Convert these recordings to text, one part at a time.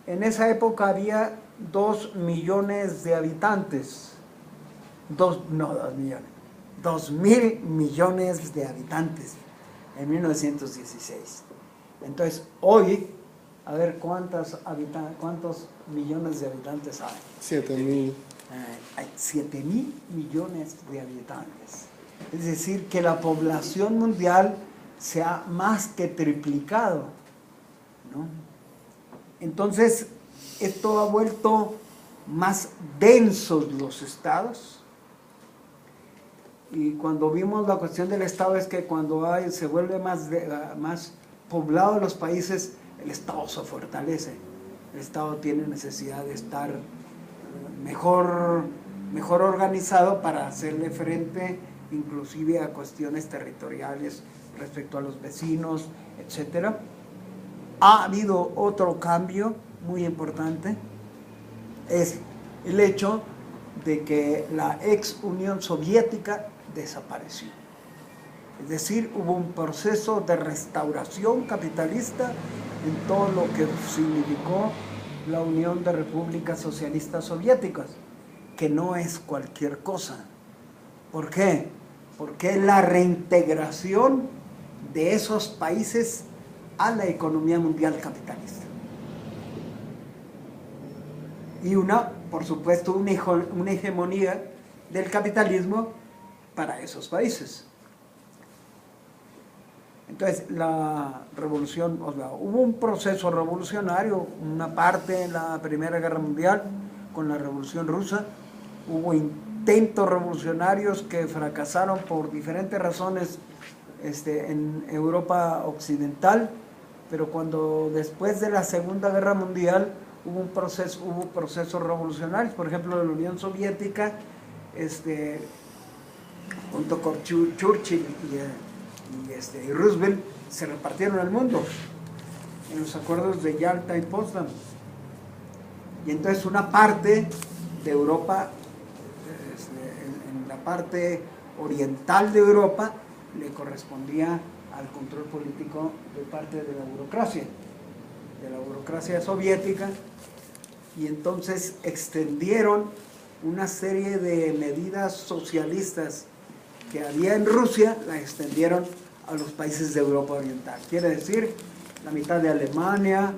En esa época había 2 millones de habitantes. No 2 millones, 2.000 millones de habitantes en 1916. Entonces, hoy, a ver cuántos millones de habitantes hay. 7.000. Hay 7.000 millones de habitantes. Es decir, que la población mundial se ha más que triplicado, ¿no? Entonces, esto ha vuelto más densos los estados. Y cuando vimos la cuestión del estado es que cuando se vuelve más poblado los países, el estado se fortalece. El estado tiene necesidad de estar mejor organizado para hacerle frente inclusive a cuestiones territoriales respecto a los vecinos, etc. Ha habido otro cambio muy importante, es el hecho de que la ex Unión Soviética desapareció. Es decir, hubo un proceso de restauración capitalista en todo lo que significó la Unión de Repúblicas Socialistas Soviéticas, que no es cualquier cosa. ¿Por qué? Porque es la reintegración de esos países a la economía mundial capitalista. Y por supuesto, una hegemonía del capitalismo para esos países. Entonces, la revolución, hubo un proceso revolucionario, una parte en la Primera Guerra Mundial con la Revolución Rusa, hubo intentos revolucionarios que fracasaron por diferentes razones en Europa Occidental, pero cuando después de la Segunda Guerra Mundial hubo procesos revolucionarios, por ejemplo, la Unión Soviética, junto con Churchill y Roosevelt, se repartieron el mundo en los acuerdos de Yalta y Potsdam. Y entonces una parte de Europa, en la parte oriental de Europa, le correspondía al control político de parte de la burocracia soviética, y entonces extendieron una serie de medidas socialistas que había en Rusia, la extendieron a los países de Europa Oriental. Quiere decir, la mitad de Alemania,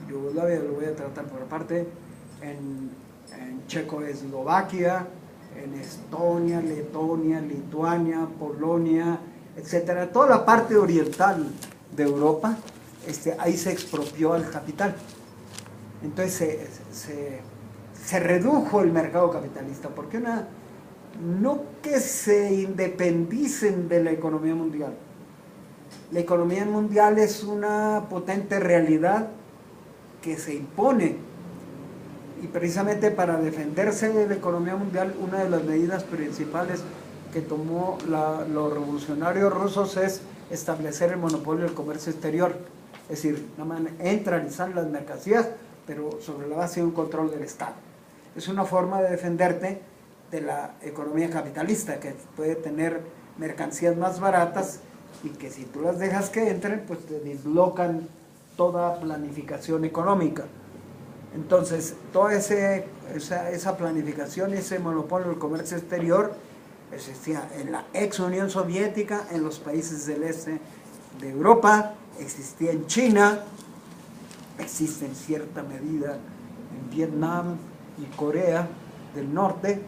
Yugoslavia lo voy a tratar por aparte, en Checoslovaquia, en Estonia, Letonia, Lituania, Polonia, etcétera, toda la parte oriental de Europa, ahí se expropió al capital. Entonces se redujo el mercado capitalista, porque no que se independicen de la economía mundial. La economía mundial es una potente realidad que se impone, y precisamente para defenderse de la economía mundial, una de las medidas principales que tomó los revolucionarios rusos es establecer el monopolio del comercio exterior. Es decir, entran y salen las mercancías, pero sobre la base de un control del Estado. Es una forma de defenderte de la economía capitalista, que puede tener mercancías más baratas y que si tú las dejas que entren, pues te dislocan toda planificación económica. Entonces, toda esa planificación, ese monopolio del comercio exterior existía en la ex Unión Soviética, en los países del este de Europa, existía en China, existe en cierta medida en Vietnam y Corea del Norte,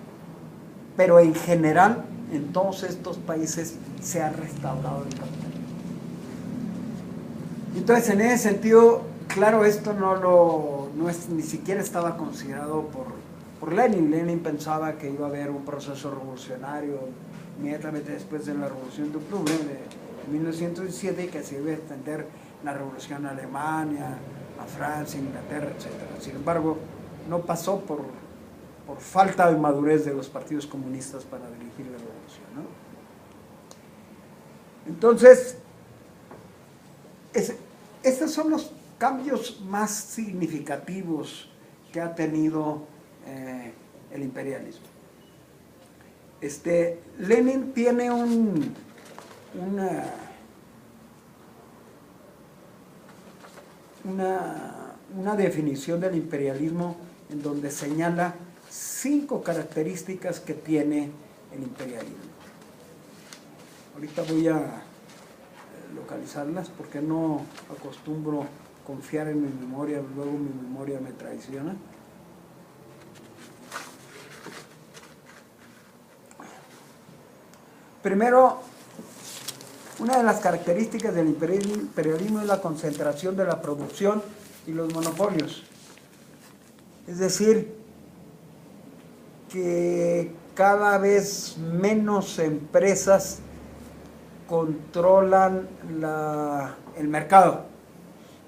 pero en general en todos estos países se ha restaurado el capitalismo. Entonces, en ese sentido, claro, esto ni siquiera estaba considerado por Lenin. Lenin pensaba que iba a haber un proceso revolucionario inmediatamente después de la Revolución de Octubre de 1917, y que se iba a extender la revolución a Alemania, a Francia, Inglaterra, etc. Sin embargo, no pasó por falta de madurez de los partidos comunistas para dirigir la revolución, ¿no? Entonces, estos son los cambios más significativos que ha tenido el imperialismo. Lenin tiene una definición del imperialismo en donde señala 5 características que tiene el imperialismo. Ahorita voy a localizarlas porque no acostumbro confiar en mi memoria, luego mi memoria me traiciona. Primero, una de las características del imperialismo es la concentración de la producción y los monopolios. Es decir, que cada vez menos empresas controlan el mercado,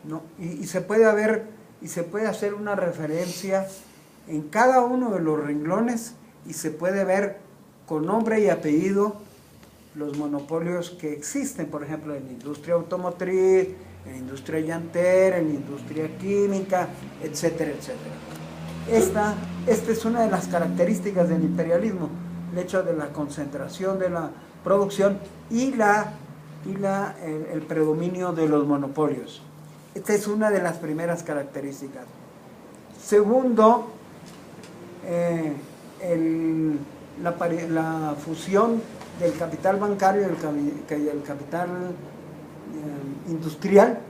¿no? Y se puede hacer una referencia en cada uno de los renglones y se puede ver con nombre y apellido los monopolios que existen, por ejemplo, en la industria automotriz, en la industria llantera, en la industria química, etcétera, etcétera. Esta es una de las características del imperialismo, el hecho de la concentración de la producción y el predominio de los monopolios. Esta es una de las primeras características. Segundo, la fusión del capital bancario y el capital industrial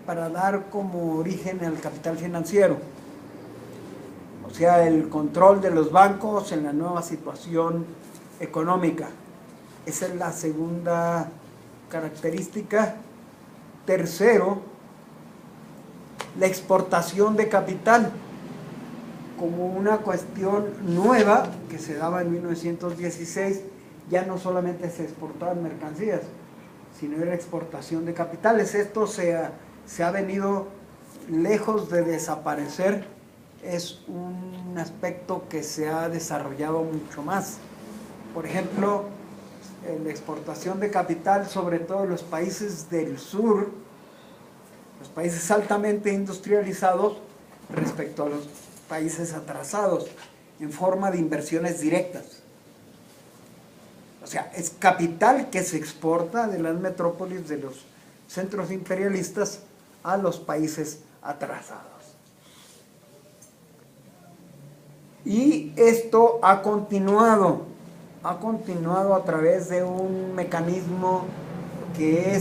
para dar como origen al capital financiero. O sea, el control de los bancos en la nueva situación económica. Esa es la segunda característica. Tercero, la exportación de capital como una cuestión nueva que se daba en 1916. Ya no solamente se exportaban mercancías, sino era exportación de capitales. Esto se ha venido lejos de desaparecer, es un aspecto que se ha desarrollado mucho más. Por ejemplo, la exportación de capital, sobre todo en los países del sur, los países altamente industrializados respecto a los países atrasados, en forma de inversiones directas. O sea, es capital que se exporta de las metrópolis, de los centros imperialistas, a los países atrasados. Y esto ha continuado a través de un mecanismo que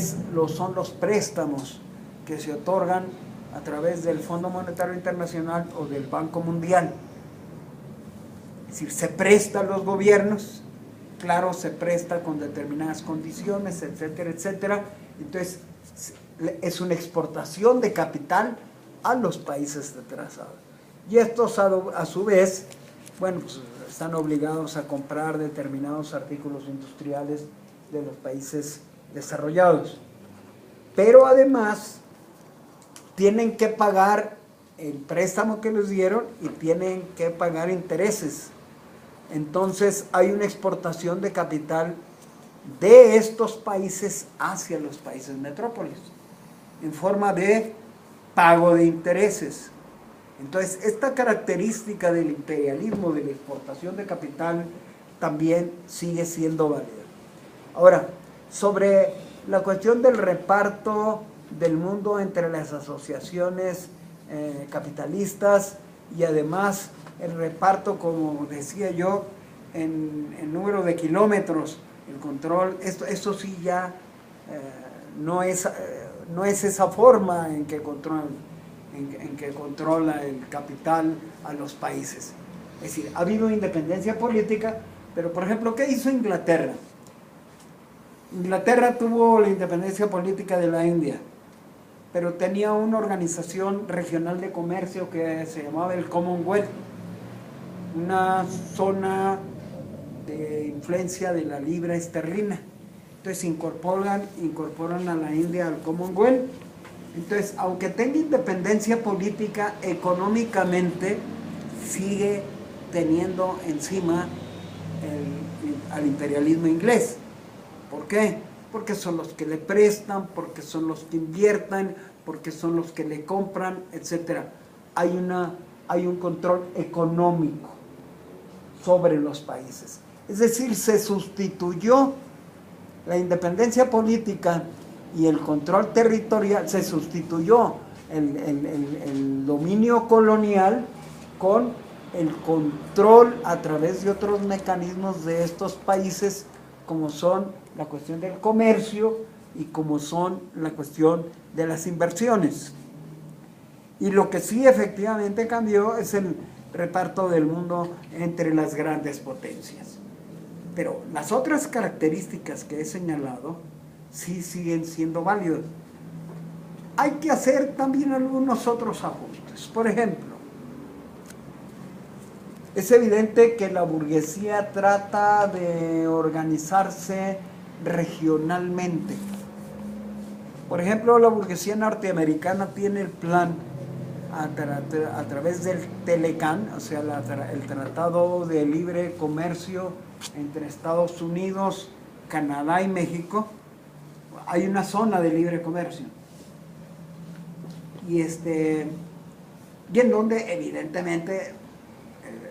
son los préstamos que se otorgan a través del Fondo Monetario Internacional o del Banco Mundial. Es decir, se presta a los gobiernos, claro, se presta con determinadas condiciones, etcétera, etcétera. Entonces, es una exportación de capital a los países atrasados. Y estos, a su vez, bueno, pues están obligados a comprar determinados artículos industriales de los países desarrollados. Pero además, tienen que pagar el préstamo que les dieron y tienen que pagar intereses. Entonces hay una exportación de capital de estos países hacia los países metrópolis, en forma de pago de intereses. Entonces, esta característica del imperialismo, de la exportación de capital, también sigue siendo válida. Ahora, sobre la cuestión del reparto del mundo entre las asociaciones capitalistas y además el reparto, como decía yo, en número de kilómetros, el control, esto sí ya no es esa forma en que controla el capital a los países. Es decir, ha habido independencia política, pero por ejemplo, ¿qué hizo Inglaterra? Inglaterra tuvo la independencia política de la India, pero tenía una organización regional de comercio que se llamaba el Commonwealth, una zona de influencia de la libra esterlina. Entonces incorporan a la India al Commonwealth. Entonces, aunque tenga independencia política, económicamente sigue teniendo encima al imperialismo inglés. ¿Por qué? Porque son los que le prestan, porque son los que invierten, porque son los que le compran, etc. Hay un control económico sobre los países. Es decir, se sustituyó la independencia política y el control territorial, se sustituyó el dominio colonial con el control a través de otros mecanismos de estos países, como son la cuestión del comercio y como son la cuestión de las inversiones. Y lo que sí efectivamente cambió es el reparto del mundo entre las grandes potencias. Pero las otras características que he señalado sí siguen siendo válidas. Hay que hacer también algunos otros ajustes. Por ejemplo, es evidente que la burguesía trata de organizarse regionalmente. Por ejemplo, la burguesía norteamericana tiene el plan a través del Telecan, o sea, el Tratado de Libre Comercio entre Estados Unidos, Canadá y México. Hay una zona de libre comercio. Y en donde evidentemente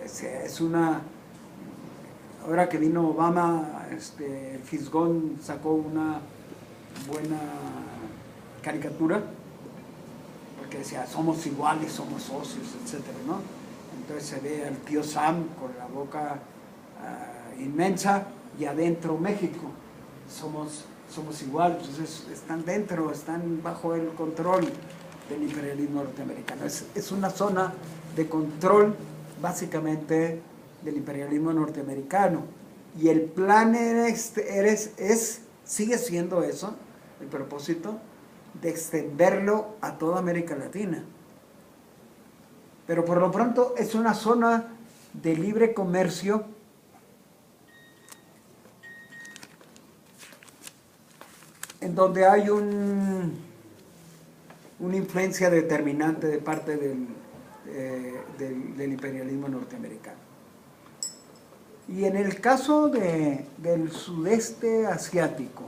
es una, ahora que vino Obama, Fisgón sacó una buena caricatura, porque decía, somos iguales, somos socios, etcétera, ¿no? Entonces se ve al tío Sam con la boca inmensa y adentro México, somos iguales, entonces están dentro, están bajo el control del imperialismo norteamericano. Es una zona de control básicamente del imperialismo norteamericano, y el plan sigue siendo eso, el propósito de extenderlo a toda América Latina. Pero por lo pronto es una zona de libre comercio en donde hay una influencia determinante de parte del imperialismo norteamericano. Y en el caso del sudeste asiático,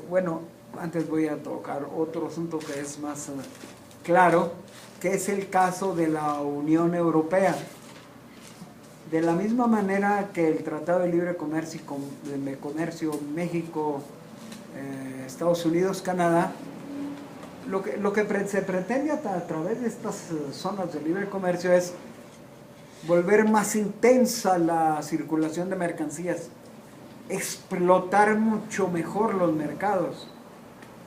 bueno, antes voy a tocar otro asunto que es más claro, que es el caso de la Unión Europea. De la misma manera que el Tratado de Libre Comercio México, Estados Unidos, Canadá, lo que se pretende a través de estas zonas de libre comercio es volver más intensa la circulación de mercancías, explotar mucho mejor los mercados.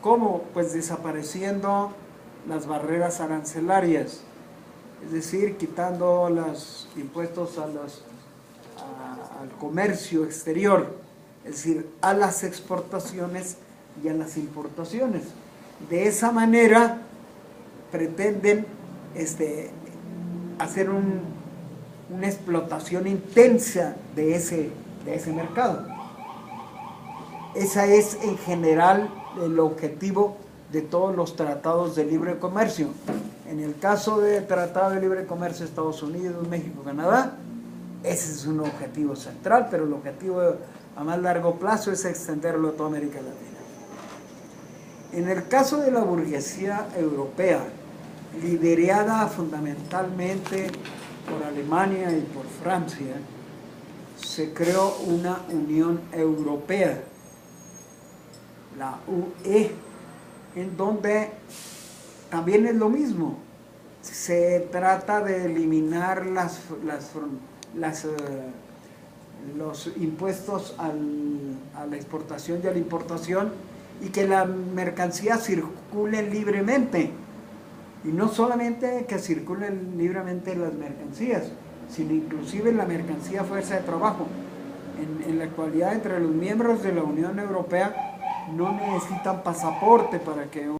¿Cómo? Pues desapareciendo las barreras arancelarias, es decir, quitando los impuestos al comercio exterior, es decir, a las exportaciones y a las importaciones. De esa manera pretenden hacer una explotación intensa de ese mercado. Ese es en general el objetivo de todos los tratados de libre comercio. En el caso del Tratado de Libre Comercio Estados Unidos, México, Canadá, ese es un objetivo central, pero el objetivo a más largo plazo es extenderlo a toda América Latina. En el caso de la burguesía europea, liderada fundamentalmente por Alemania y por Francia, se creó una Unión Europea, la UE, en donde también es lo mismo. Se trata de eliminar los impuestos a la exportación y a la importación, y que la mercancía circule libremente. Y no solamente que circulen libremente las mercancías, sino inclusive la mercancía fuerza de trabajo. En la actualidad, entre los miembros de la Unión Europea no necesitan pasaporte para que